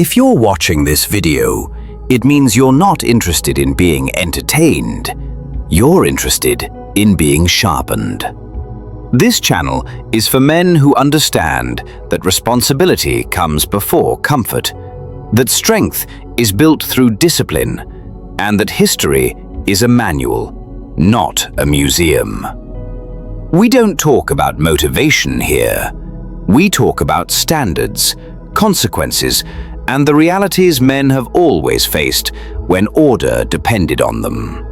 If you're watching this video, it means you're not interested in being entertained. You're interested in being sharpened. This channel is for men who understand that responsibility comes before comfort, that strength is built through discipline, and that history is a manual, not a museum. We don't talk about motivation here. We talk about standards, consequences, and the realities men have always faced when order depended on them.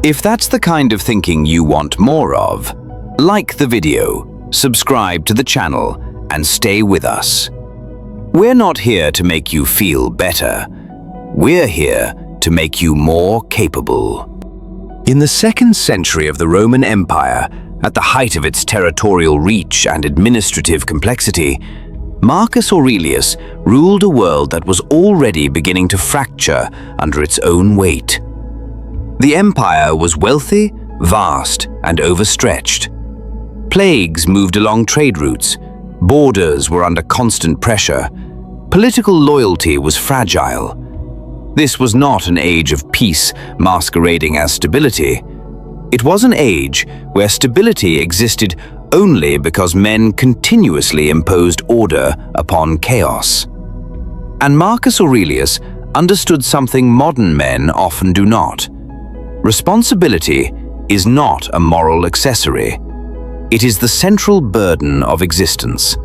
If that's the kind of thinking you want more of, like the video, subscribe to the channel, and stay with us. We're not here to make you feel better. We're here to make you more capable. In the 2nd century of the Roman Empire, at the height of its territorial reach and administrative complexity, Marcus Aurelius ruled a world that was already beginning to fracture under its own weight. The empire was wealthy, vast, and overstretched. Plagues moved along trade routes. Borders were under constant pressure. Political loyalty was fragile. This was not an age of peace masquerading as stability. It was an age where stability existed only because men continuously imposed order upon chaos. And Marcus Aurelius understood something modern men often do not. Responsibility is not a moral accessory. It is the central burden of existence.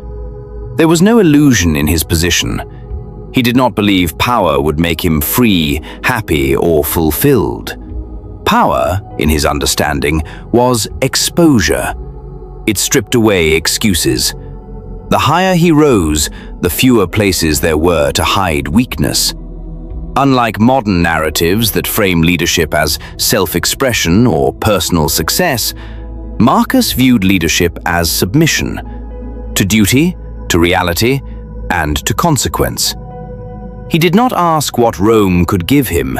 There was no illusion in his position. He did not believe power would make him free, happy, or fulfilled. Power, in his understanding, was exposure. It stripped away excuses. The higher he rose, the fewer places there were to hide weakness. Unlike modern narratives that frame leadership as self-expression or personal success, Marcus viewed leadership as submission to duty, to reality, and to consequence. He did not ask what Rome could give him.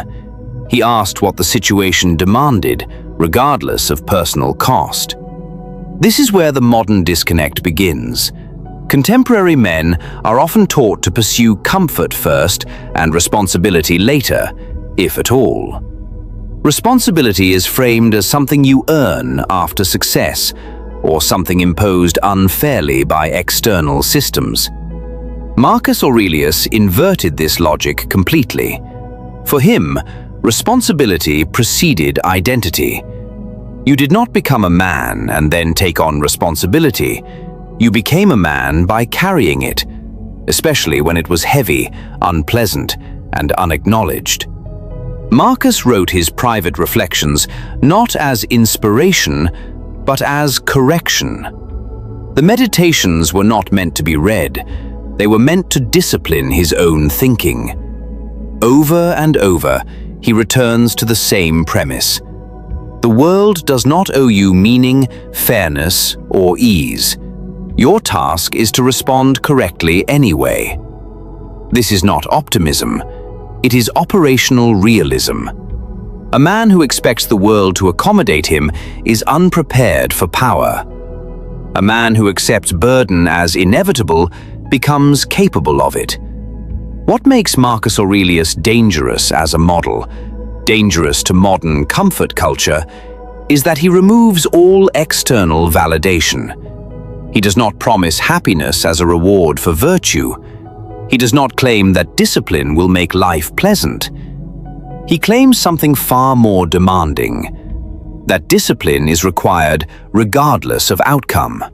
He asked what the situation demanded, regardless of personal cost. This is where the modern disconnect begins. Contemporary men are often taught to pursue comfort first and responsibility later, if at all. Responsibility is framed as something you earn after success, or something imposed unfairly by external systems. Marcus Aurelius inverted this logic completely. For him, responsibility preceded identity. You did not become a man and then take on responsibility. You became a man by carrying it, especially when it was heavy, unpleasant, and unacknowledged. Marcus wrote his private reflections not as inspiration, but as correction. The meditations were not meant to be read. They were meant to discipline his own thinking. Over and over, he returns to the same premise. The world does not owe you meaning, fairness, or ease. Your task is to respond correctly anyway. This is not optimism. It is operational realism. A man who expects the world to accommodate him is unprepared for power. A man who accepts burden as inevitable becomes capable of it. What makes Marcus Aurelius dangerous as a model, dangerous to modern comfort culture, is that he removes all external validation. He does not promise happiness as a reward for virtue. He does not claim that discipline will make life pleasant. He claims something far more demanding, that discipline is required regardless of outcome.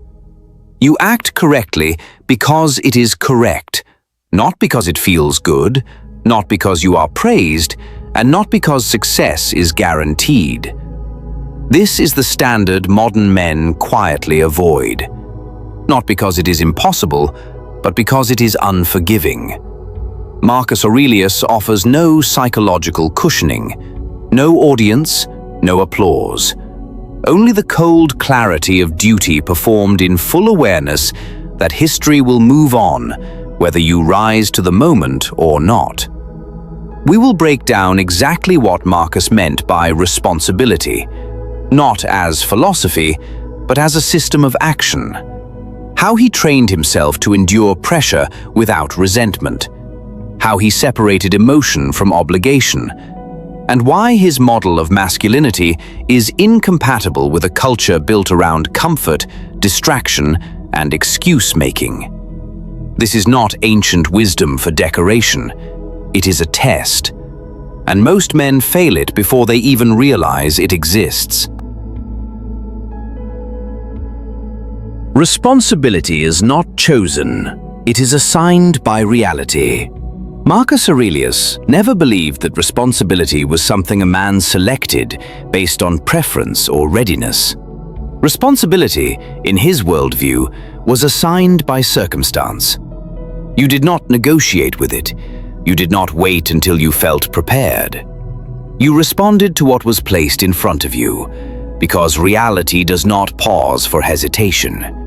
You act correctly because it is correct, not because it feels good, not because you are praised, and not because success is guaranteed. This is the standard modern men quietly avoid. Not because it is impossible, but because it is unforgiving. Marcus Aurelius offers no psychological cushioning, no audience, no applause. Only the cold clarity of duty performed in full awareness that history will move on, whether you rise to the moment or not. We will break down exactly what Marcus meant by responsibility, not as philosophy, but as a system of action. How he trained himself to endure pressure without resentment. how he separated emotion from obligation, and why his model of masculinity is incompatible with a culture built around comfort, distraction, and excuse-making. This is not ancient wisdom for decoration. It is a test, and most men fail it before they even realize it exists. Responsibility is not chosen. It is assigned by reality. Marcus Aurelius never believed that responsibility was something a man selected based on preference or readiness. Responsibility, in his worldview, was assigned by circumstance. You did not negotiate with it. You did not wait until you felt prepared. You responded to what was placed in front of you, because reality does not pause for hesitation.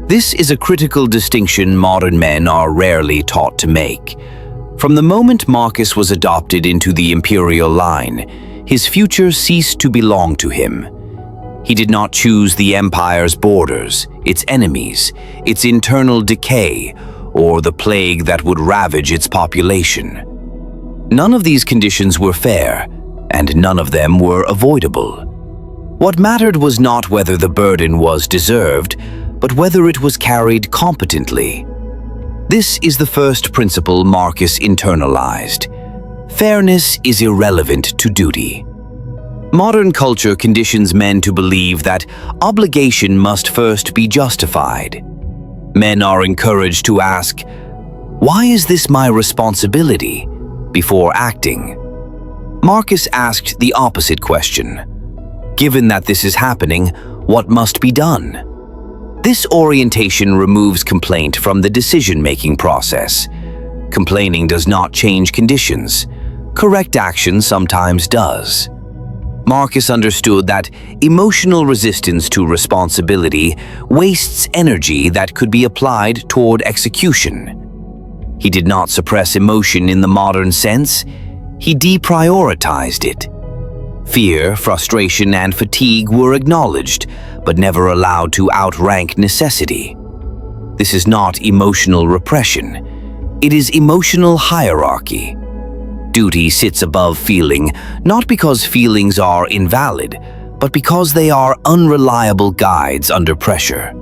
This is a critical distinction modern men are rarely taught to make. From the moment Marcus was adopted into the imperial line, his future ceased to belong to him. He did not choose the empire's borders, its enemies, its internal decay, or the plague that would ravage its population. None of these conditions were fair, and none of them were avoidable. What mattered was not whether the burden was deserved, but whether it was carried competently. This is the first principle Marcus internalized. Fairness is irrelevant to duty. Modern culture conditions men to believe that obligation must first be justified. Men are encouraged to ask, "Why is this my responsibility?" before acting. Marcus asked the opposite question. Given that this is happening, what must be done? This orientation removes complaint from the decision-making process. Complaining does not change conditions. Correct action sometimes does. Marcus understood that emotional resistance to responsibility wastes energy that could be applied toward execution. He did not suppress emotion in the modern sense. He deprioritized it. Fear, frustration, and fatigue were acknowledged, but never allowed to outrank necessity. This is not emotional repression. It is emotional hierarchy. Duty sits above feeling, not because feelings are invalid, but because they are unreliable guides under pressure.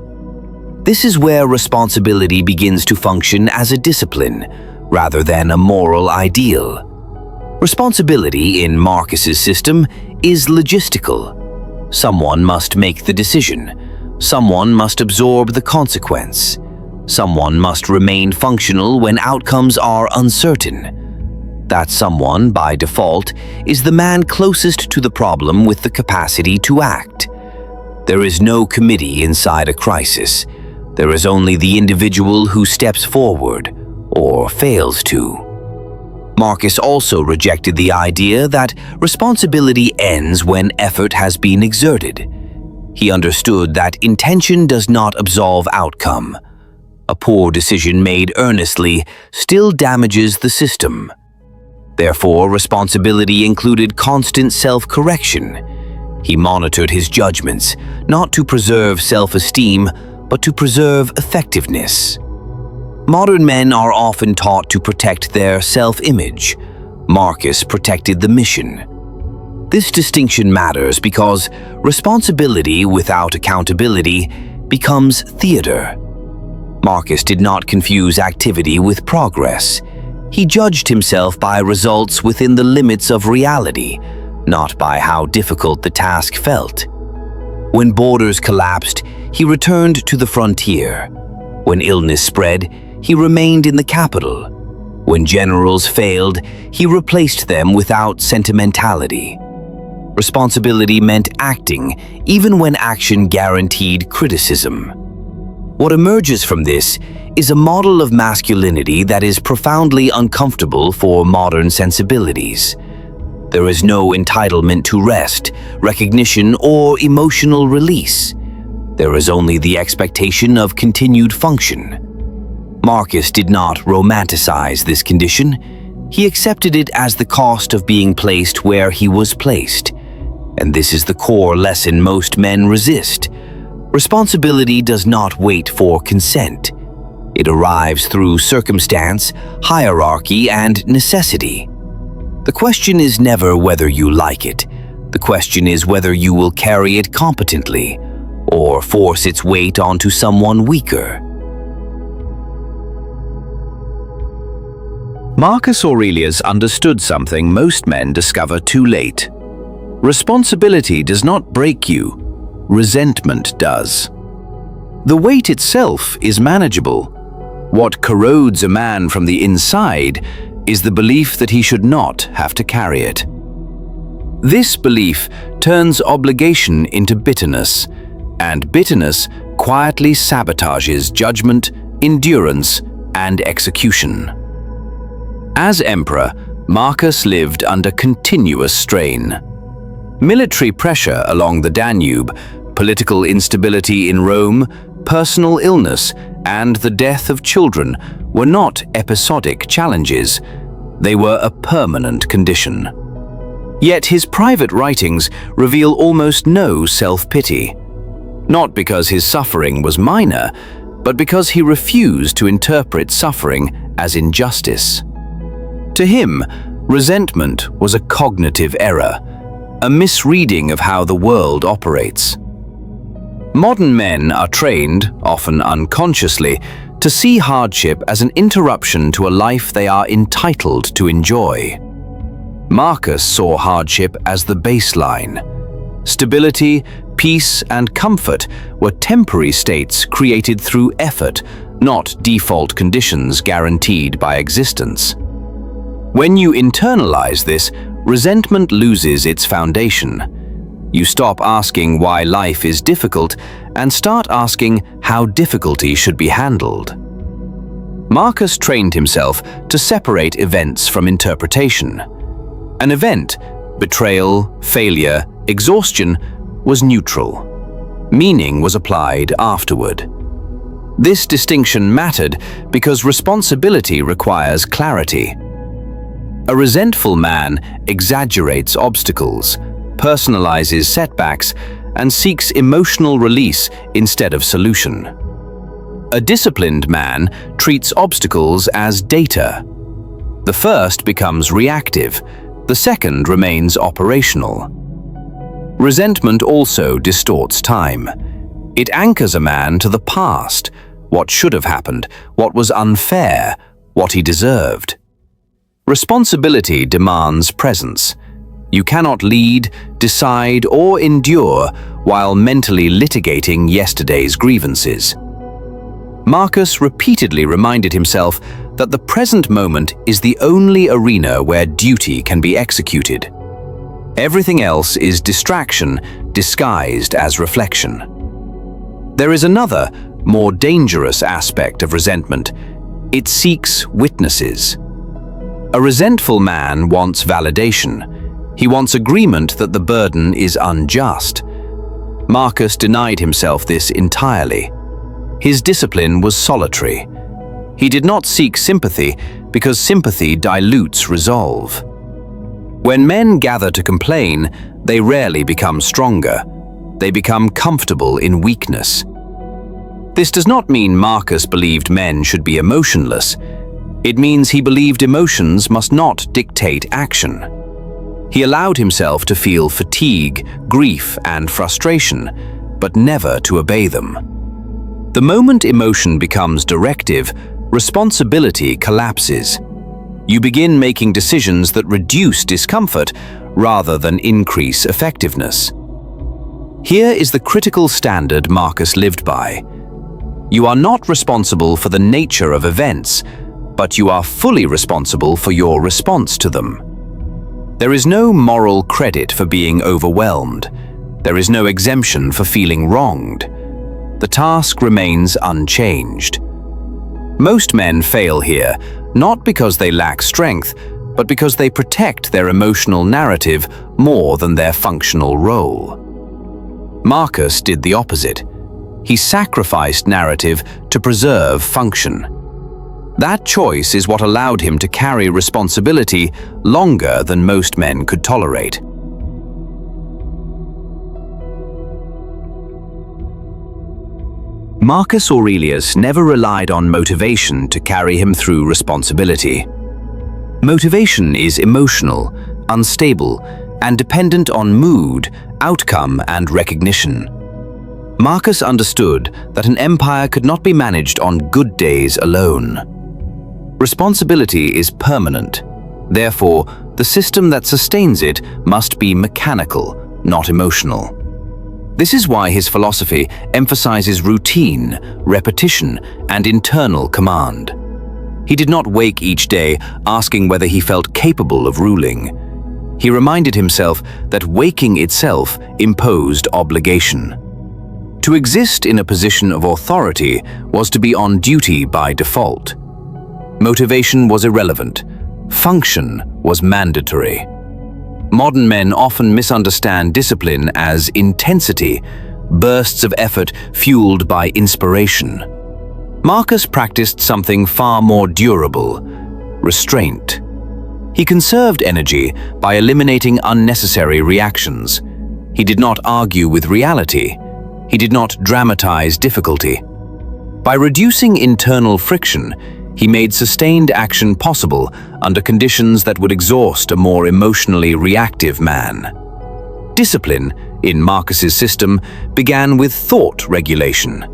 This is where responsibility begins to function as a discipline, rather than a moral ideal. Responsibility in Marcus's system is logistical. Someone must make the decision. Someone must absorb the consequence. Someone must remain functional when outcomes are uncertain. That someone, by default, is the man closest to the problem with the capacity to act. There is no committee inside a crisis. There is only the individual who steps forward, or fails to. Marcus also rejected the idea that responsibility ends when effort has been exerted. He understood that intention does not absolve outcome. A poor decision made earnestly still damages the system. Therefore, responsibility included constant self-correction. He monitored his judgments, not to preserve self-esteem, but to preserve effectiveness. Modern men are often taught to protect their self-image. Marcus protected the mission. This distinction matters because responsibility without accountability becomes theater. Marcus did not confuse activity with progress. He judged himself by results within the limits of reality, not by how difficult the task felt. When borders collapsed, he returned to the frontier. When illness spread, he remained in the capital. When generals failed, he replaced them without sentimentality. Responsibility meant acting, even when action guaranteed criticism. What emerges from this is a model of masculinity that is profoundly uncomfortable for modern sensibilities. There is no entitlement to rest, recognition, or emotional release. There is only the expectation of continued function. Marcus did not romanticize this condition. He accepted it as the cost of being placed where he was placed. And this is the core lesson most men resist. Responsibility does not wait for consent. It arrives through circumstance, hierarchy, and necessity. The question is never whether you like it. The question is whether you will carry it competently or force its weight onto someone weaker. Marcus Aurelius understood something most men discover too late. Responsibility does not break you, resentment does. The weight itself is manageable. What corrodes a man from the inside is the belief that he should not have to carry it. This belief turns obligation into bitterness, and bitterness quietly sabotages judgment, endurance, and execution. As emperor, Marcus lived under continuous strain. Military pressure along the Danube, political instability in Rome, personal illness, and the death of children were not episodic challenges. They were a permanent condition. Yet his private writings reveal almost no self-pity. Not because his suffering was minor, but because he refused to interpret suffering as injustice. To him, resentment was a cognitive error, a misreading of how the world operates. Modern men are trained, often unconsciously, to see hardship as an interruption to a life they are entitled to enjoy. Marcus saw hardship as the baseline. Stability, peace, and comfort were temporary states created through effort, not default conditions guaranteed by existence. When you internalize this, resentment loses its foundation. You stop asking why life is difficult and start asking how difficulty should be handled. Marcus trained himself to separate events from interpretation. An event, betrayal, failure, exhaustion, was neutral. Meaning was applied afterward. This distinction mattered because responsibility requires clarity. A resentful man exaggerates obstacles, personalizes setbacks, and seeks emotional release instead of solution. A disciplined man treats obstacles as data. The first becomes reactive, the second remains operational. Resentment also distorts time. It anchors a man to the past, what should have happened, what was unfair, what he deserved. Responsibility demands presence. You cannot lead, decide, or endure while mentally litigating yesterday's grievances. Marcus repeatedly reminded himself that the present moment is the only arena where duty can be executed. Everything else is distraction disguised as reflection. There is another, more dangerous aspect of resentment. It seeks witnesses. A resentful man wants validation. He wants agreement that the burden is unjust. Marcus denied himself this entirely. His discipline was solitary. He did not seek sympathy because sympathy dilutes resolve. When men gather to complain, they rarely become stronger. They become comfortable in weakness. This does not mean Marcus believed men should be emotionless. It means he believed emotions must not dictate action. He allowed himself to feel fatigue, grief, and frustration, but never to obey them. The moment emotion becomes directive, responsibility collapses. You begin making decisions that reduce discomfort rather than increase effectiveness. Here is the critical standard Marcus lived by. You are not responsible for the nature of events, but you are fully responsible for your response to them. There is no moral credit for being overwhelmed. There is no exemption for feeling wronged. The task remains unchanged. Most men fail here, not because they lack strength, but because they protect their emotional narrative more than their functional role. Marcus did the opposite. He sacrificed narrative to preserve function. That choice is what allowed him to carry responsibility longer than most men could tolerate. Marcus Aurelius never relied on motivation to carry him through responsibility. Motivation is emotional, unstable, and dependent on mood, outcome, and recognition. Marcus understood that an empire could not be managed on good days alone. Responsibility is permanent. Therefore, the system that sustains it must be mechanical, not emotional. This is why his philosophy emphasizes routine, repetition, and internal command. He did not wake each day asking whether he felt capable of ruling. He reminded himself that waking itself imposed obligation. To exist in a position of authority was to be on duty by default. Motivation was irrelevant. Function was mandatory. Modern men often misunderstand discipline as intensity, bursts of effort fueled by inspiration. Marcus practiced something far more durable: restraint. He conserved energy by eliminating unnecessary reactions. He did not argue with reality. He did not dramatize difficulty. By reducing internal friction, he made sustained action possible under conditions that would exhaust a more emotionally reactive man. Discipline, in Marcus's system, began with thought regulation.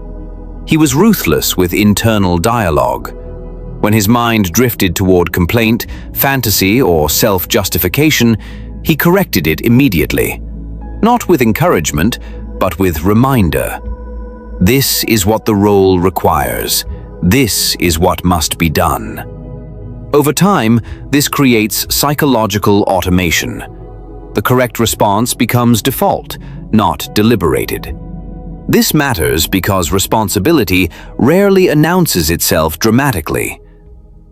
He was ruthless with internal dialogue. When his mind drifted toward complaint, fantasy, or self-justification, he corrected it immediately. Not with encouragement, but with reminder. This is what the role requires. This is what must be done. Over time, this creates psychological automation. The correct response becomes default, not deliberated. This matters because responsibility rarely announces itself dramatically.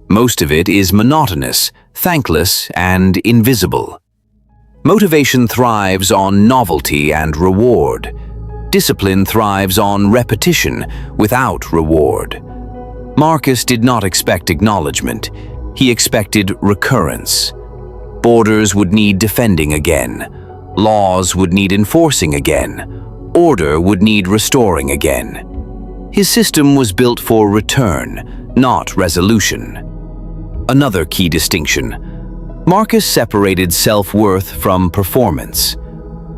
Most of it is monotonous, thankless, and invisible. Motivation thrives on novelty and reward. Discipline thrives on repetition without reward. Marcus did not expect acknowledgement. He expected recurrence. Borders would need defending again. Laws would need enforcing again. Order would need restoring again. His system was built for return, not resolution. Another key distinction: Marcus separated self-worth from performance.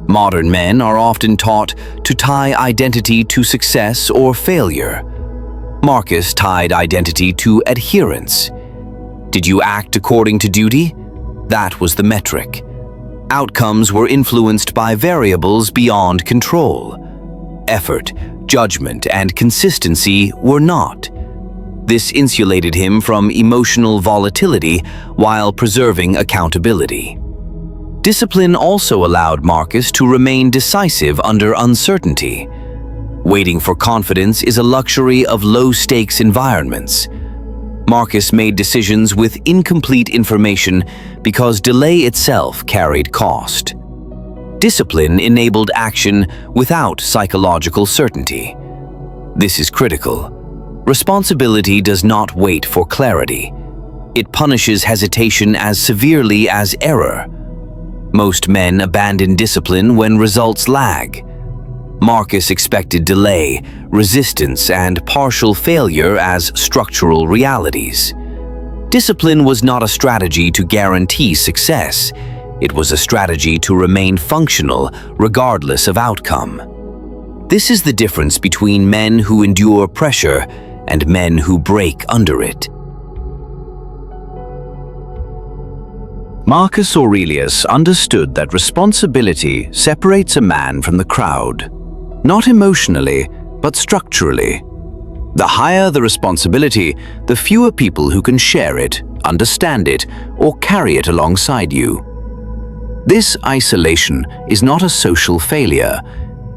Modern men are often taught to tie identity to success or failure. Marcus tied identity to adherence. Did you act according to duty? That was the metric. Outcomes were influenced by variables beyond control. Effort, judgment, and consistency were not. This insulated him from emotional volatility while preserving accountability. Discipline also allowed Marcus to remain decisive under uncertainty. Waiting for confidence is a luxury of low-stakes environments. Marcus made decisions with incomplete information because delay itself carried cost. Discipline enabled action without psychological certainty. This is critical. Responsibility does not wait for clarity. It punishes hesitation as severely as error. Most men abandon discipline when results lag. Marcus expected delay, resistance, and partial failure as structural realities. Discipline was not a strategy to guarantee success. It was a strategy to remain functional regardless of outcome. This is the difference between men who endure pressure and men who break under it. Marcus Aurelius understood that responsibility separates a man from the crowd, not emotionally, but structurally. The higher the responsibility, the fewer people who can share it, understand it, or carry it alongside you. This isolation is not a social failure,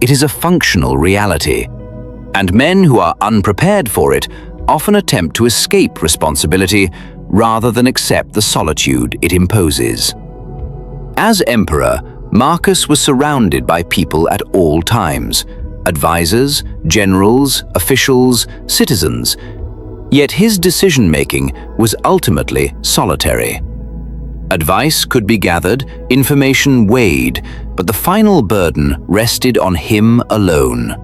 it is a functional reality. And men who are unprepared for it often attempt to escape responsibility rather than accept the solitude it imposes. As emperor, Marcus was surrounded by people at all times: advisors, generals, officials, citizens. Yet his decision-making was ultimately solitary. Advice could be gathered, information weighed, but the final burden rested on him alone.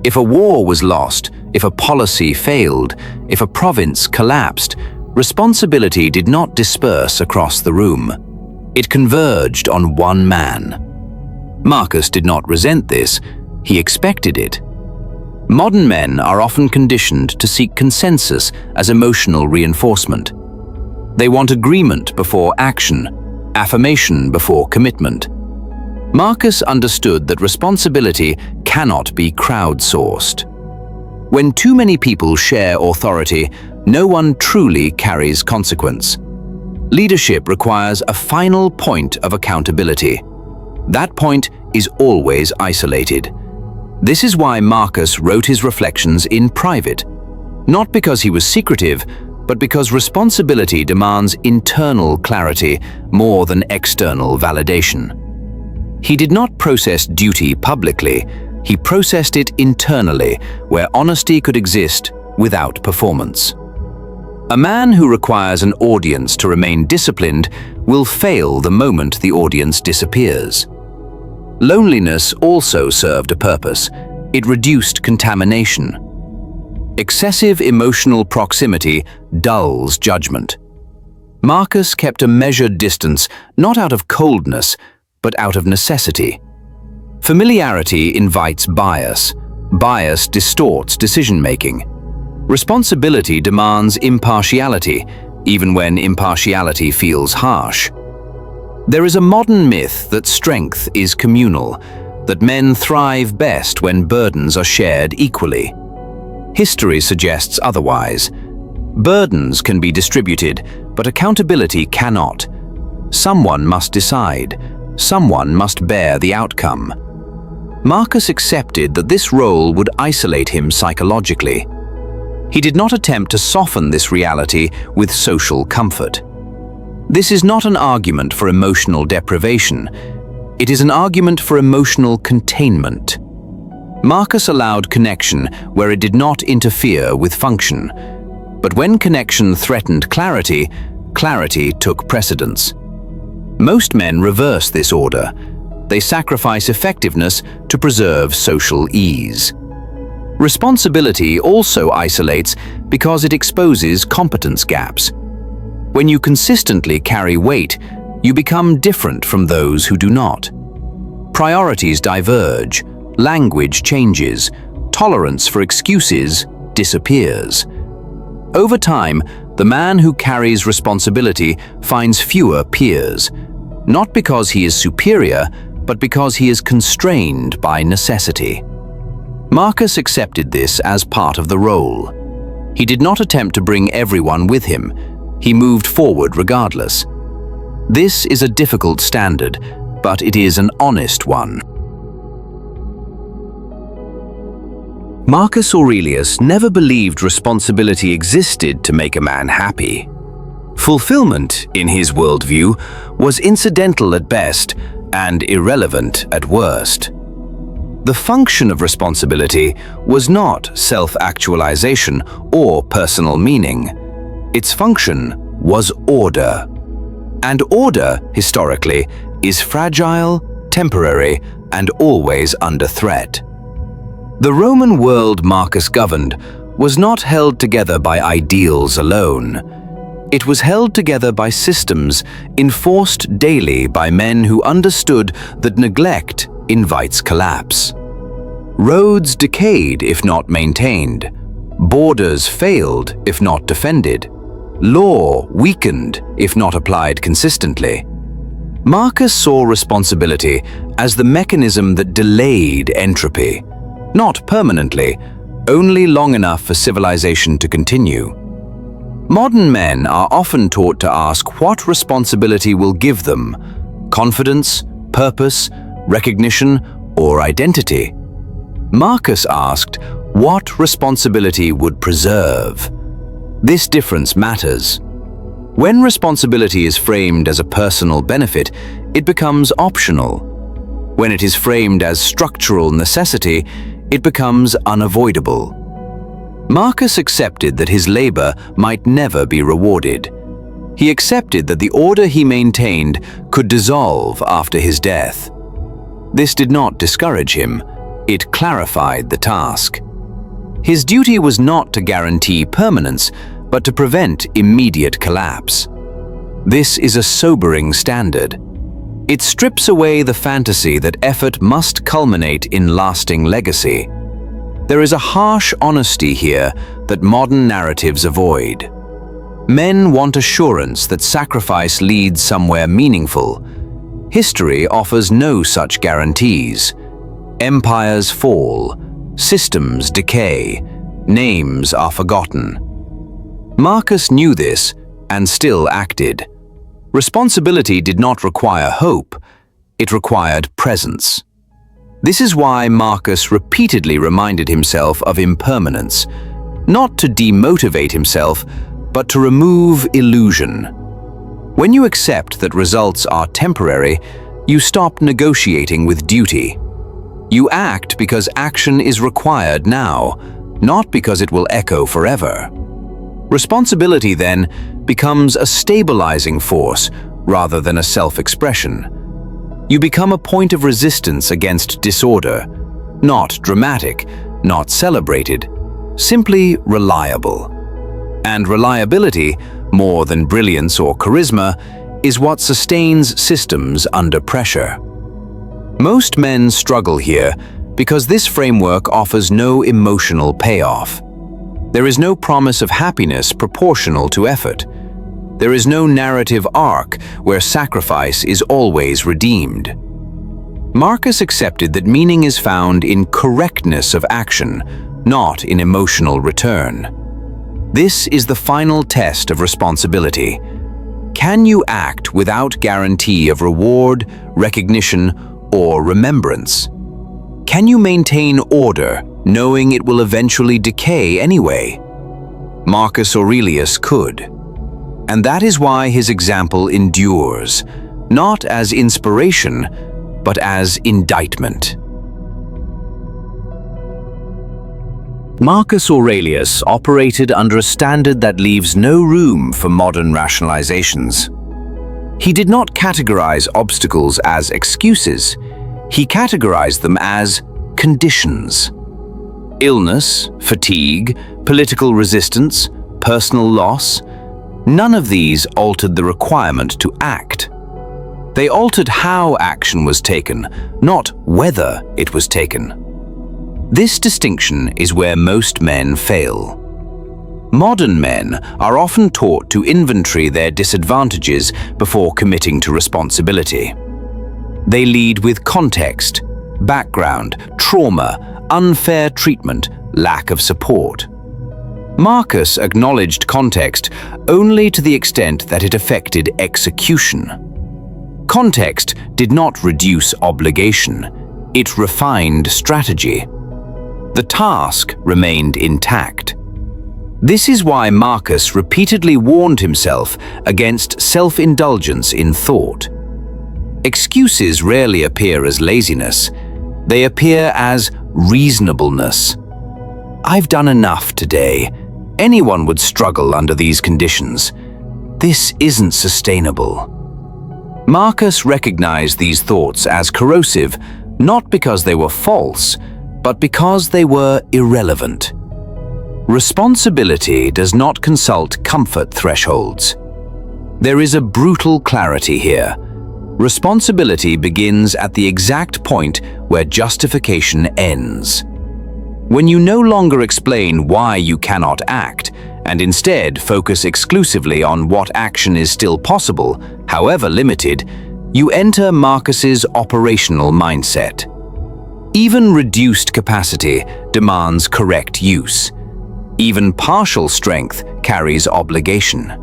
If a war was lost, if a policy failed, if a province collapsed, responsibility did not disperse across the room. It converged on one man. Marcus did not resent this, he expected it. Modern men are often conditioned to seek consensus as emotional reinforcement. They want agreement before action, affirmation before commitment. Marcus understood that responsibility cannot be crowdsourced. When too many people share authority, no one truly carries consequence. Leadership requires a final point of accountability. That point is always isolated. This is why Marcus wrote his reflections in private, not because he was secretive, but because responsibility demands internal clarity more than external validation. He did not process duty publicly, he processed it internally, where honesty could exist without performance. A man who requires an audience to remain disciplined will fail the moment the audience disappears. Loneliness also served a purpose. It reduced contamination. Excessive emotional proximity dulls judgment. Marcus kept a measured distance, not out of coldness, but out of necessity. Familiarity invites bias. Bias distorts decision-making. Responsibility demands impartiality, even when impartiality feels harsh. There is a modern myth that strength is communal, that men thrive best when burdens are shared equally. History suggests otherwise. Burdens can be distributed, but accountability cannot. Someone must decide. Someone must bear the outcome. Marcus accepted that this role would isolate him psychologically. He did not attempt to soften this reality with social comfort. This is not an argument for emotional deprivation. It is an argument for emotional containment. Marcus allowed connection where it did not interfere with function. But when connection threatened clarity, clarity took precedence. Most men reverse this order. They sacrifice effectiveness to preserve social ease. Responsibility also isolates because it exposes competence gaps. When you consistently carry weight, you become different from those who do not. Priorities diverge, language changes, tolerance for excuses disappears. Over time, the man who carries responsibility finds fewer peers, not because he is superior, but because he is constrained by necessity. Marcus accepted this as part of the role. He did not attempt to bring everyone with him. He moved forward regardless. This is a difficult standard, but it is an honest one. Marcus Aurelius never believed responsibility existed to make a man happy. Fulfillment, in his worldview, was incidental at best and irrelevant at worst. The function of responsibility was not self-actualization or personal meaning. Its function was order. And order, historically, is fragile, temporary, and always under threat. The Roman world Marcus governed was not held together by ideals alone. It was held together by systems enforced daily by men who understood that neglect invites collapse. Roads decayed if not maintained. Borders failed if not defended. Law weakened if not applied consistently. Marcus saw responsibility as the mechanism that delayed entropy, not permanently, only long enough for civilization to continue. Modern men are often taught to ask what responsibility will give them: confidence, purpose, recognition, or identity. Marcus asked what responsibility would preserve. This difference matters. When responsibility is framed as a personal benefit, it becomes optional. When it is framed as structural necessity, it becomes unavoidable. Marcus accepted that his labor might never be rewarded. He accepted that the order he maintained could dissolve after his death. This did not discourage him. It clarified the task. His duty was not to guarantee permanence, but to prevent immediate collapse. This is a sobering standard. It strips away the fantasy that effort must culminate in lasting legacy. There is a harsh honesty here that modern narratives avoid. Men want assurance that sacrifice leads somewhere meaningful. History offers no such guarantees. Empires fall, systems decay, names are forgotten. Marcus knew this and still acted. Responsibility did not require hope, it required presence. This is why Marcus repeatedly reminded himself of impermanence, not to demotivate himself, but to remove illusion. When you accept that results are temporary, you stop negotiating with duty. You act because action is required now, not because it will echo forever. Responsibility then becomes a stabilizing force rather than a self-expression. You become a point of resistance against disorder, not dramatic, not celebrated, simply reliable. And reliability, more than brilliance or charisma, is what sustains systems under pressure. Most men struggle here because this framework offers no emotional payoff. There is no promise of happiness proportional to effort. There is no narrative arc where sacrifice is always redeemed. Marcus accepted that meaning is found in correctness of action, not in emotional return. This is the final test of responsibility. Can you act without guarantee of reward, recognition, or remembrance? Can you maintain order, knowing it will eventually decay anyway? Marcus Aurelius could. And that is why his example endures, not as inspiration, but as indictment. Marcus Aurelius operated under a standard that leaves no room for modern rationalizations. He did not categorize obstacles as excuses. He categorized them as conditions. Illness, fatigue, political resistance, personal loss, none of these altered the requirement to act. They altered how action was taken, not whether it was taken. This distinction is where most men fail. Modern men are often taught to inventory their disadvantages before committing to responsibility. They lead with context, background, trauma, unfair treatment, lack of support. Marcus acknowledged context only to the extent that it affected execution. Context did not reduce obligation, it refined strategy. The task remained intact. This is why Marcus repeatedly warned himself against self-indulgence in thought. Excuses rarely appear as laziness. They appear as reasonableness. I've done enough today. Anyone would struggle under these conditions. This isn't sustainable. Marcus recognized these thoughts as corrosive, not because they were false, but because they were irrelevant. Responsibility does not consult comfort thresholds. There is a brutal clarity here. Responsibility begins at the exact point where justification ends. When you no longer explain why you cannot act, and instead focus exclusively on what action is still possible, however limited, you enter Marcus's operational mindset. Even reduced capacity demands correct use. Even partial strength carries obligation.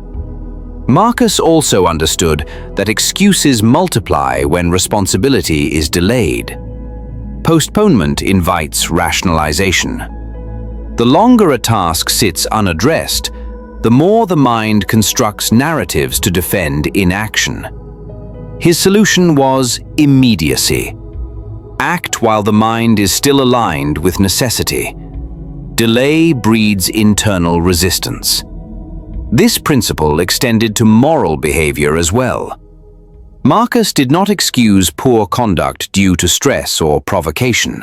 Marcus also understood that excuses multiply when responsibility is delayed. Postponement invites rationalization. The longer a task sits unaddressed, the more the mind constructs narratives to defend inaction. His solution was immediacy. Act while the mind is still aligned with necessity. Delay breeds internal resistance. This principle extended to moral behavior as well. Marcus did not excuse poor conduct due to stress or provocation.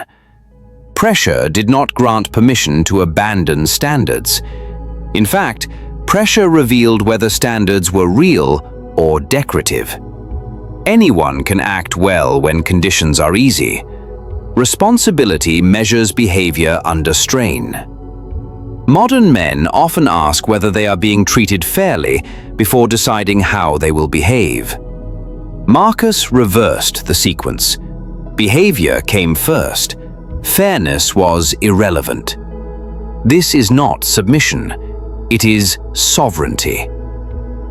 Pressure did not grant permission to abandon standards. In fact, pressure revealed whether standards were real or decorative. Anyone can act well when conditions are easy. Responsibility measures behavior under strain. Modern men often ask whether they are being treated fairly before deciding how they will behave. Marcus reversed the sequence. Behavior came first. Fairness was irrelevant. This is not submission. It is sovereignty.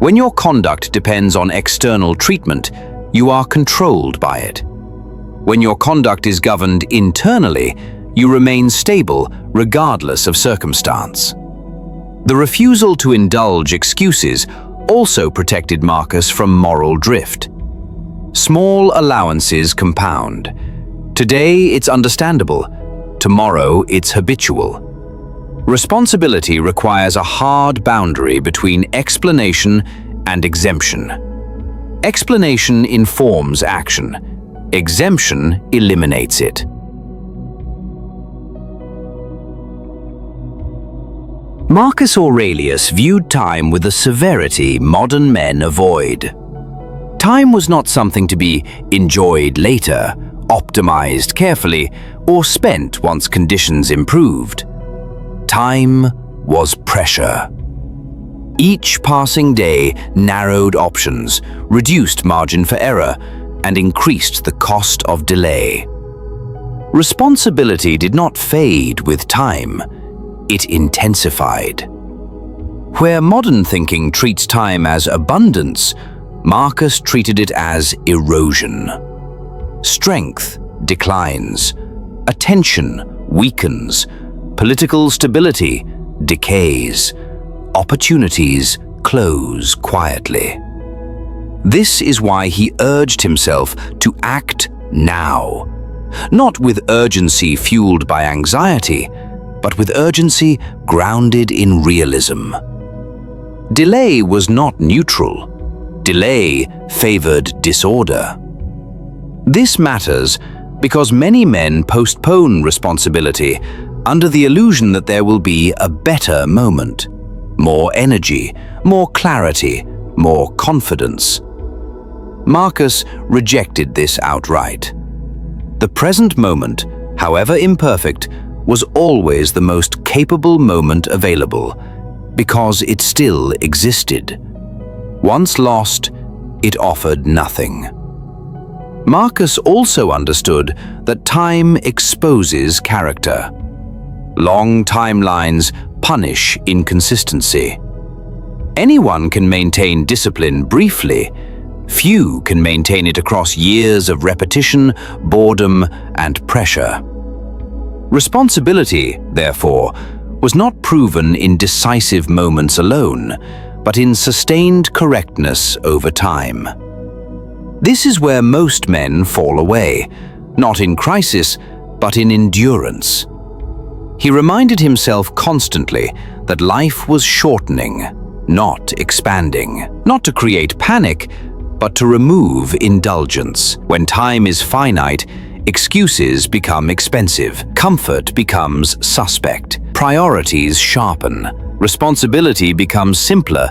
When your conduct depends on external treatment, you are controlled by it. When your conduct is governed internally, you remain stable regardless of circumstance. The refusal to indulge excuses also protected Marcus from moral drift. Small allowances compound. Today it's understandable, tomorrow it's habitual. Responsibility requires a hard boundary between explanation and exemption. Explanation informs action. Exemption eliminates it. Marcus Aurelius viewed time with a severity modern men avoid. Time was not something to be enjoyed later, optimized carefully, or spent once conditions improved. Time was pressure. Each passing day narrowed options, reduced margin for error, and increased the cost of delay. Responsibility did not fade with time. It intensified. Where modern thinking treats time as abundance, Marcus treated it as erosion. Strength declines, attention weakens, political stability decays, opportunities close quietly. This is why he urged himself to act now, not with urgency fueled by anxiety, but with urgency grounded in realism. Delay was not neutral. Delay favored disorder. This matters because many men postpone responsibility under the illusion that there will be a better moment, more energy, more clarity, more confidence. Marcus rejected this outright. The present moment, however imperfect, was always the most capable moment available, because it still existed. Once lost, it offered nothing. Marcus also understood that time exposes character. Long timelines punish inconsistency. Anyone can maintain discipline briefly. Few can maintain it across years of repetition, boredom, and pressure. Responsibility, therefore, was not proven in decisive moments alone, but in sustained correctness over time. This is where most men fall away, not in crisis, but in endurance. He reminded himself constantly that life was shortening, not expanding, not to create panic, but to remove indulgence. When time is finite, excuses become expensive, comfort becomes suspect, priorities sharpen, responsibility becomes simpler,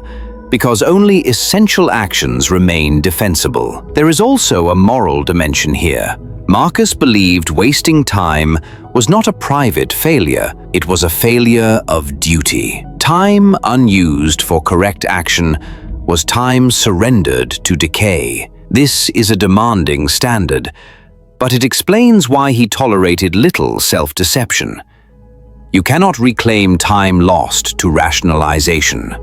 because only essential actions remain defensible. There is also a moral dimension here. Marcus believed wasting time was not a private failure, it was a failure of duty. Time unused for correct action was time surrendered to decay. This is a demanding standard, but it explains why he tolerated little self-deception. You cannot reclaim time lost to rationalization.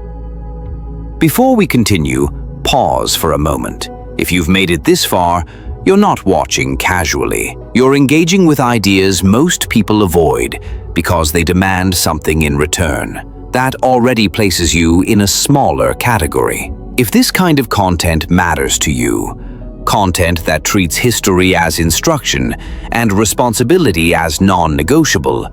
Before we continue, pause for a moment. If you've made it this far, you're not watching casually. You're engaging with ideas most people avoid because they demand something in return. That already places you in a smaller category. If this kind of content matters to you, content that treats history as instruction and responsibility as non-negotiable,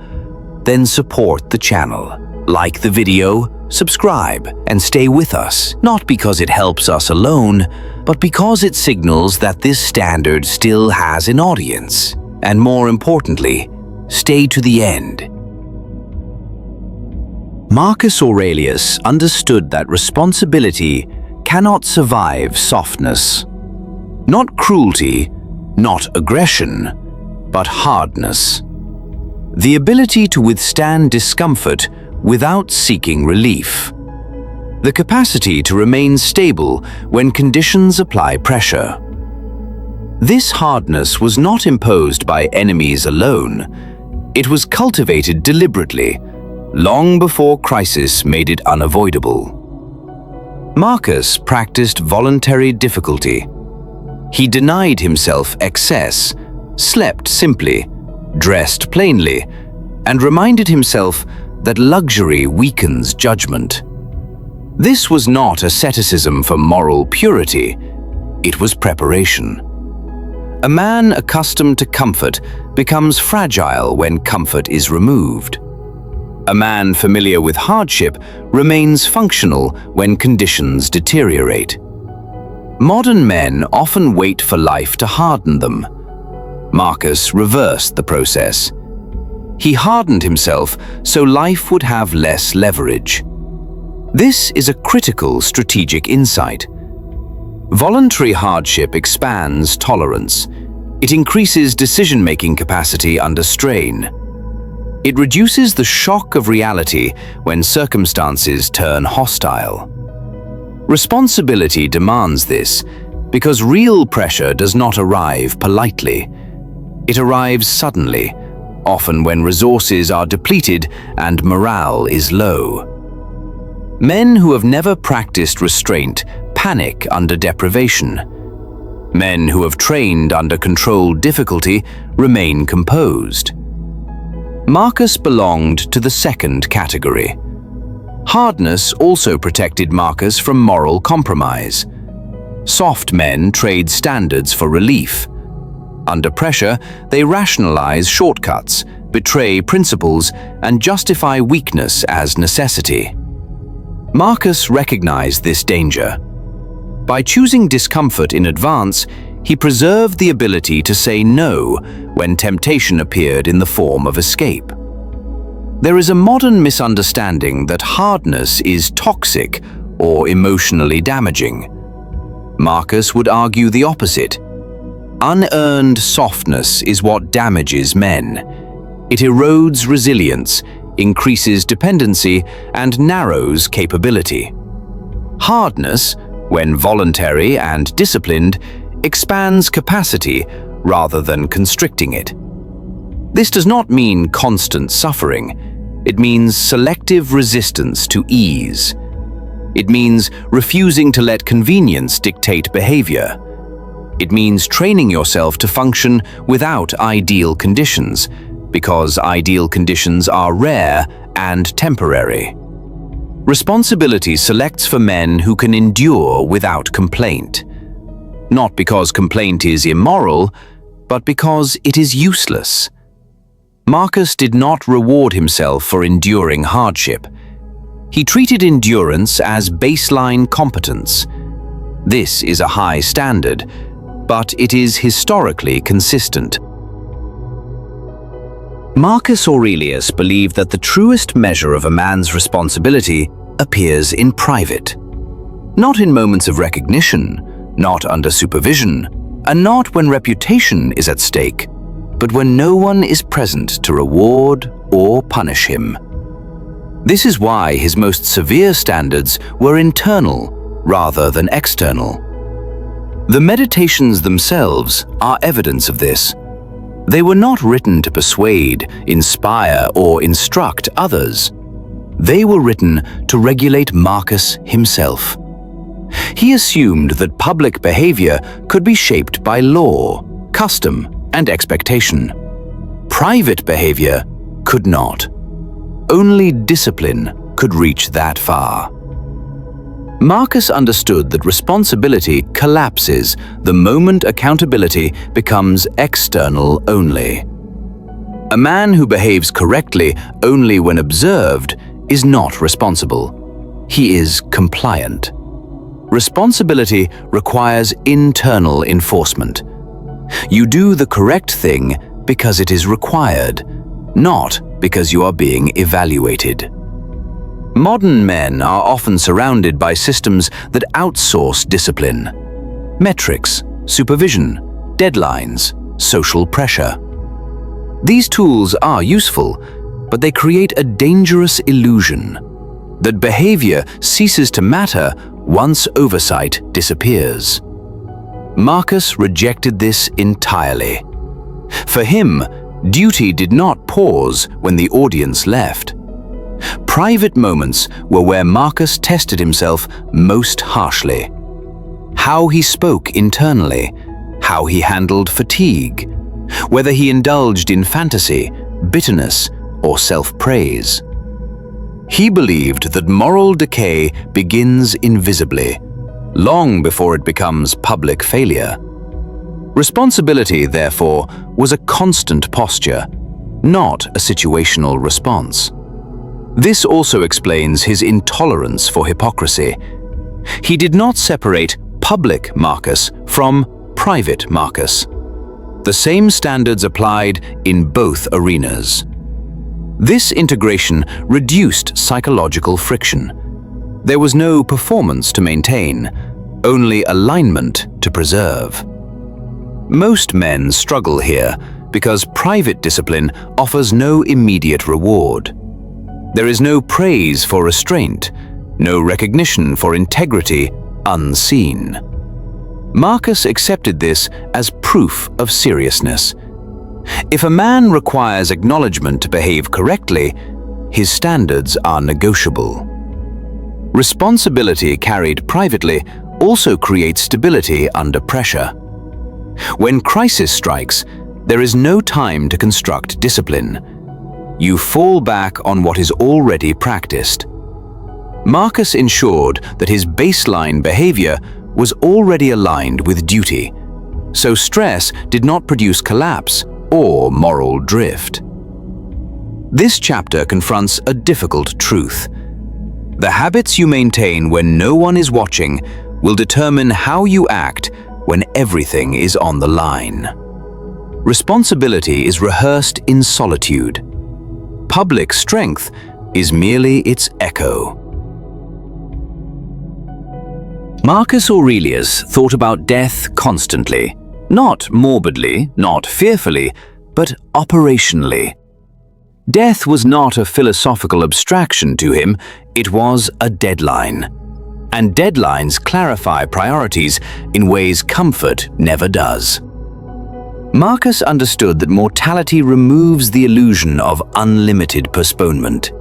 then support the channel. Like the video, subscribe, and stay with us, not because it helps us alone, but because it signals that this standard still has an audience. And more importantly, stay to the end. Marcus Aurelius understood that responsibility cannot survive softness. Not cruelty, not aggression, but hardness. The ability to withstand discomfort without seeking relief. The capacity to remain stable when conditions apply pressure. This hardness was not imposed by enemies alone. It was cultivated deliberately, long before crisis made it unavoidable. Marcus practiced voluntary difficulty. He denied himself excess, slept simply, dressed plainly, and reminded himself that luxury weakens judgment. This was not asceticism for moral purity, it was preparation. A man accustomed to comfort becomes fragile when comfort is removed. A man familiar with hardship remains functional when conditions deteriorate. Modern men often wait for life to harden them. Marcus reversed the process. He hardened himself so life would have less leverage. This is a critical strategic insight. Voluntary hardship expands tolerance. It increases decision-making capacity under strain. It reduces the shock of reality when circumstances turn hostile. Responsibility demands this because real pressure does not arrive politely. It arrives suddenly, often when resources are depleted and morale is low. Men who have never practiced restraint panic under deprivation. Men who have trained under controlled difficulty remain composed. Marcus belonged to the second category. Hardness also protected Marcus from moral compromise. Soft men trade standards for relief. Under pressure, they rationalize shortcuts, betray principles, and justify weakness as necessity. Marcus recognized this danger. By choosing discomfort in advance, he preserved the ability to say no when temptation appeared in the form of escape. There is a modern misunderstanding that hardness is toxic or emotionally damaging. Marcus would argue the opposite. Unearned softness is what damages men. It erodes resilience, increases dependency, and narrows capability. Hardness, when voluntary and disciplined, expands capacity rather than constricting it. This does not mean constant suffering. It means selective resistance to ease. It means refusing to let convenience dictate behavior. It means training yourself to function without ideal conditions, because ideal conditions are rare and temporary. Responsibility selects for men who can endure without complaint. Not because complaint is immoral, but because it is useless. Marcus did not reward himself for enduring hardship. He treated endurance as baseline competence. This is a high standard, but it is historically consistent. Marcus Aurelius believed that the truest measure of a man's responsibility appears in private. Not in moments of recognition, not under supervision, and not when reputation is at stake, but when no one is present to reward or punish him. This is why his most severe standards were internal rather than external. The Meditations themselves are evidence of this. They were not written to persuade, inspire, or instruct others. They were written to regulate Marcus himself. He assumed that public behavior could be shaped by law, custom, and expectation. Private behavior could not. Only discipline could reach that far. Marcus understood that responsibility collapses the moment accountability becomes external only. A man who behaves correctly only when observed is not responsible. He is compliant. Responsibility requires internal enforcement. You do the correct thing because it is required, not because you are being evaluated. Modern men are often surrounded by systems that outsource discipline. Metrics, supervision, deadlines, social pressure. These tools are useful, but they create a dangerous illusion that behavior ceases to matter once oversight disappears. Marcus rejected this entirely. For him, duty did not pause when the audience left. Private moments were where Marcus tested himself most harshly. How he spoke internally, how he handled fatigue, whether he indulged in fantasy, bitterness, or self-praise. He believed that moral decay begins invisibly, long before it becomes public failure. Responsibility, therefore, was a constant posture, not a situational response. This also explains his intolerance for hypocrisy. He did not separate public Marcus from private Marcus. The same standards applied in both arenas. This integration reduced psychological friction. There was no performance to maintain, only alignment to preserve. Most men struggle here because private discipline offers no immediate reward. There is no praise for restraint, no recognition for integrity unseen. Marcus accepted this as proof of seriousness. If a man requires acknowledgement to behave correctly, his standards are negotiable. Responsibility carried privately also creates stability under pressure. When crisis strikes, there is no time to construct discipline. You fall back on what is already practiced. Marcus ensured that his baseline behavior was already aligned with duty, so stress did not produce collapse or moral drift. This chapter confronts a difficult truth. The habits you maintain when no one is watching will determine how you act when everything is on the line. Responsibility is rehearsed in solitude. Public strength is merely its echo. Marcus Aurelius thought about death constantly, not morbidly, not fearfully, but operationally. Death was not a philosophical abstraction to him, it was a deadline. And deadlines clarify priorities in ways comfort never does. Marcus understood that mortality removes the illusion of unlimited postponement.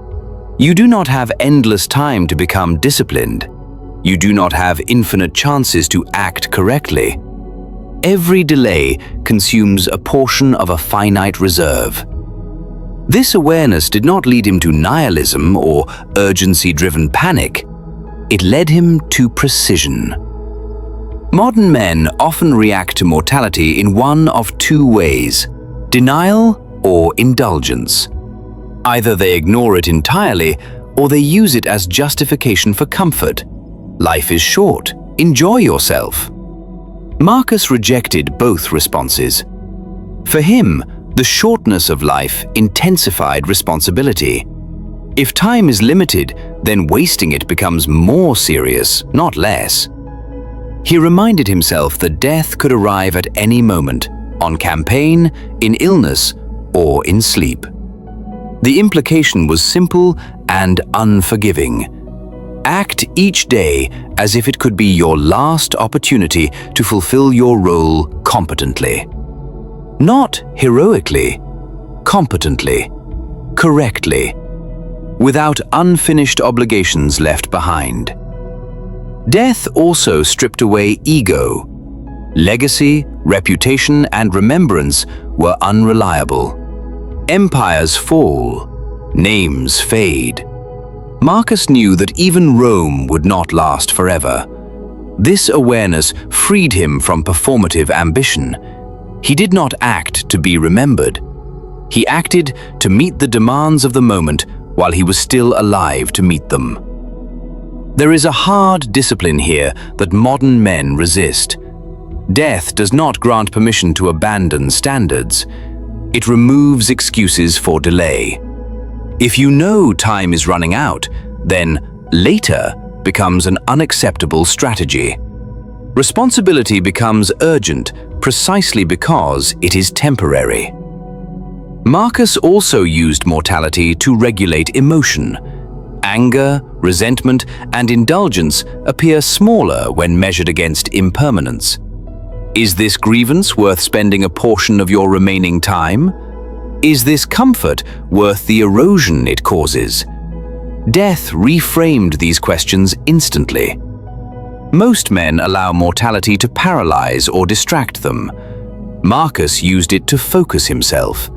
You do not have endless time to become disciplined. You do not have infinite chances to act correctly. Every delay consumes a portion of a finite reserve. This awareness did not lead him to nihilism or urgency-driven panic. It led him to precision. Modern men often react to mortality in one of two ways: denial or indulgence. Either they ignore it entirely, or they use it as justification for comfort. Life is short, enjoy yourself. Marcus rejected both responses. For him, the shortness of life intensified responsibility. If time is limited, then wasting it becomes more serious, not less. He reminded himself that death could arrive at any moment, on campaign, in illness, or in sleep. The implication was simple and unforgiving. Act each day as if it could be your last opportunity to fulfill your role competently. Not heroically, competently, correctly, without unfinished obligations left behind. Death also stripped away ego. Legacy, reputation, and remembrance were unreliable. Empires fall, names fade. Marcus knew that even Rome would not last forever. This awareness freed him from performative ambition. He did not act to be remembered. He acted to meet the demands of the moment while he was still alive to meet them. There is a hard discipline here that modern men resist. Death does not grant permission to abandon standards. It removes excuses for delay. If you know time is running out, then later becomes an unacceptable strategy. Responsibility becomes urgent precisely because it is temporary. Marcus also used mortality to regulate emotion. Anger, resentment, and indulgence appear smaller when measured against impermanence. Is this grievance worth spending a portion of your remaining time? Is this comfort worth the erosion it causes? Death reframed these questions instantly. Most men allow mortality to paralyze or distract them. Marcus used it to focus himself.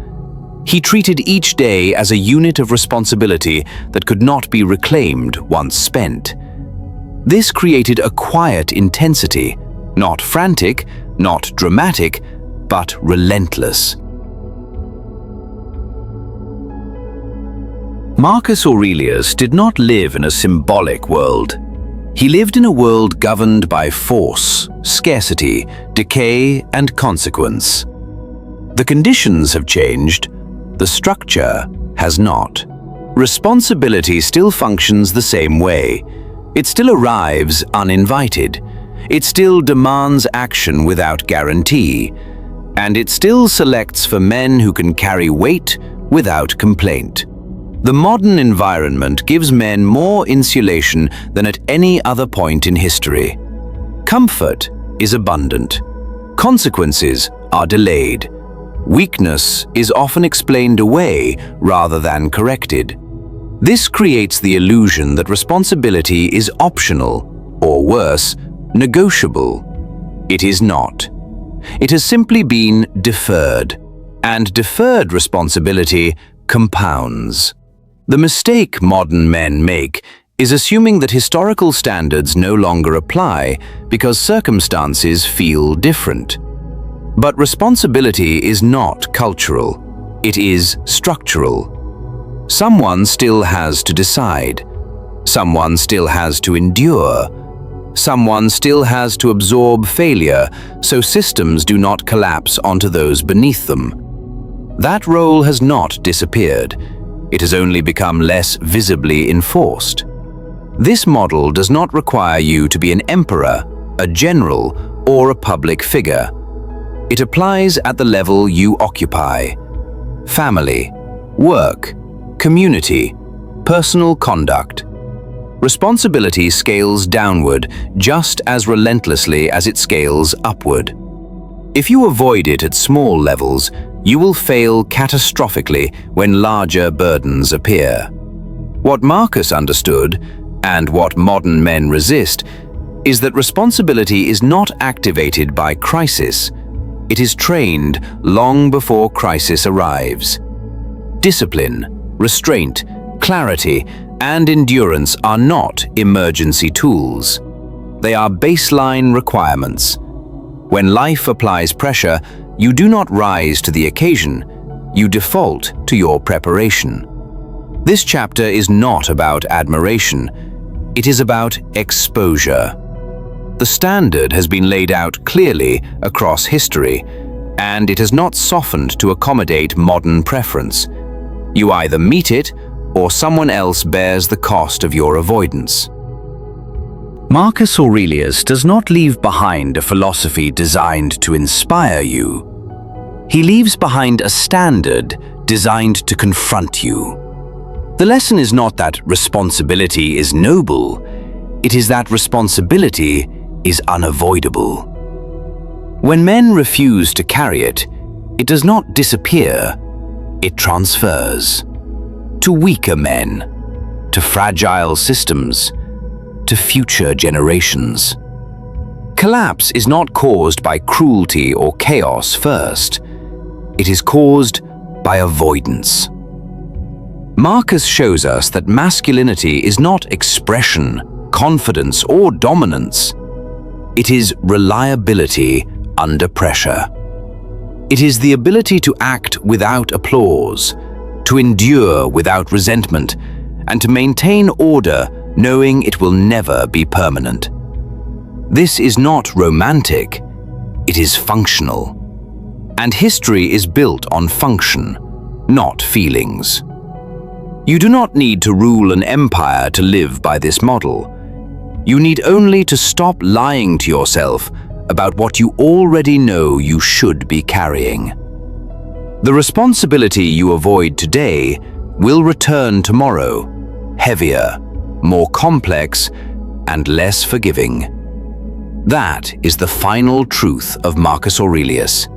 He treated each day as a unit of responsibility that could not be reclaimed once spent. This created a quiet intensity, not frantic, not dramatic, but relentless. Marcus Aurelius did not live in a symbolic world. He lived in a world governed by force, scarcity, decay, and consequence. The conditions have changed, the structure has not. Responsibility still functions the same way. It still arrives uninvited. It still demands action without guarantee. And it still selects for men who can carry weight without complaint. The modern environment gives men more insulation than at any other point in history. Comfort is abundant. Consequences are delayed. Weakness is often explained away rather than corrected. This creates the illusion that responsibility is optional, or worse, negotiable. It is not. It has simply been deferred, and deferred responsibility compounds. The mistake modern men make is assuming that historical standards no longer apply because circumstances feel different. But responsibility is not cultural, it is structural. Someone still has to decide. Someone still has to endure. Someone still has to absorb failure so systems do not collapse onto those beneath them. That role has not disappeared. It has only become less visibly enforced. This model does not require you to be an emperor, a general, or a public figure. It applies at the level you occupy: family, work, community, personal conduct. Responsibility scales downward just as relentlessly as it scales upward. If you avoid it at small levels, you will fail catastrophically when larger burdens appear. What Marcus understood, and what modern men resist, is that responsibility is not activated by crisis. It is trained long before crisis arrives. Discipline, restraint, clarity, and endurance are not emergency tools. They are baseline requirements. When life applies pressure, you do not rise to the occasion, you default to your preparation. This chapter is not about admiration, it is about exposure. The standard has been laid out clearly across history, and it has not softened to accommodate modern preference. You either meet it, or someone else bears the cost of your avoidance. Marcus Aurelius does not leave behind a philosophy designed to inspire you. He leaves behind a standard designed to confront you. The lesson is not that responsibility is noble, it is that responsibility is unavoidable. When men refuse to carry it, it does not disappear, it transfers. To weaker men, to fragile systems, to future generations. Collapse is not caused by cruelty or chaos first. It is caused by avoidance. Marcus shows us that masculinity is not expression, confidence, or dominance. It is reliability under pressure. It is the ability to act without applause, to endure without resentment, and to maintain order knowing it will never be permanent. This is not romantic, it is functional. And history is built on function, not feelings. You do not need to rule an empire to live by this model. You need only to stop lying to yourself about what you already know you should be carrying. The responsibility you avoid today will return tomorrow, heavier, more complex, and less forgiving. That is the final truth of Marcus Aurelius.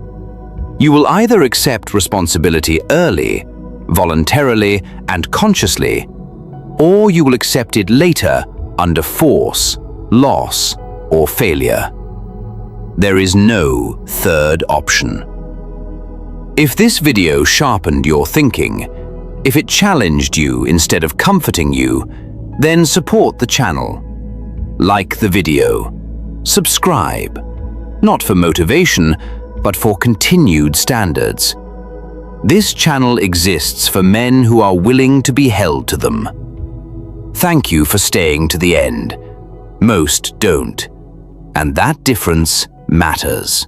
You will either accept responsibility early, voluntarily and consciously, or you will accept it later under force, loss, or failure. There is no third option. If this video sharpened your thinking, if it challenged you instead of comforting you, then support the channel. Like the video. Subscribe. Not for motivation, but for continued standards. This channel exists for men who are willing to be held to them. Thank you for staying to the end. Most don't. And that difference matters.